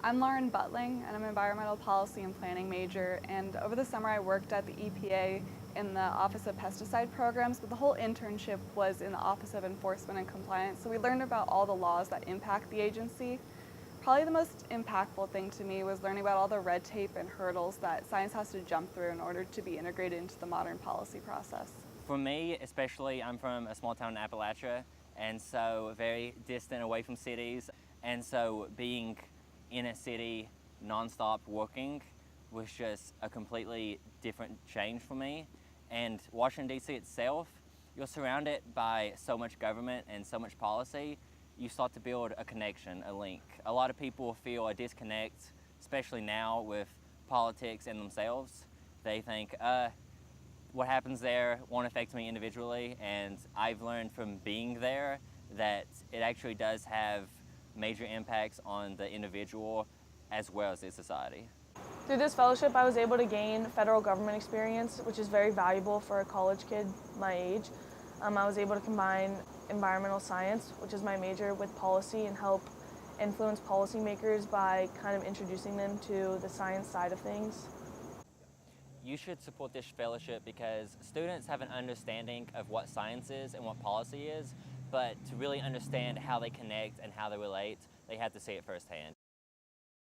I'm Lauren Butling, and I'm an environmental policy and planning major. And over the summer, I worked at the EPA in the Office of Pesticide Programs, but the whole internship was in the Office of Enforcement and Compliance. So we learned about all the laws that impact the agency. Probably the most impactful thing to me was learning about all the red tape and hurdles that science has to jump through in order to be integrated into the modern policy process. For me, especially, I'm from a small town in Appalachia, and so very distant away from cities. And so being in a city nonstop working was just a completely different change for me. And Washington, D.C. itself, you're surrounded by so much government and so much policy, you start to build a connection, a link. A lot of people feel a disconnect, especially now with politics and themselves. They think, what happens there won't affect me individually, and I've learned from being there that it actually does have major impacts on the individual as well as the society. Through this fellowship, I was able to gain federal government experience, which is very valuable for a college kid my age. I was able to combine environmental science, which is my major, with policy and help influence policymakers by kind of introducing them to the science side of things. You should support this fellowship because students have an understanding of what science is and what policy is, but to really understand how they connect and how they relate, they have to see it firsthand.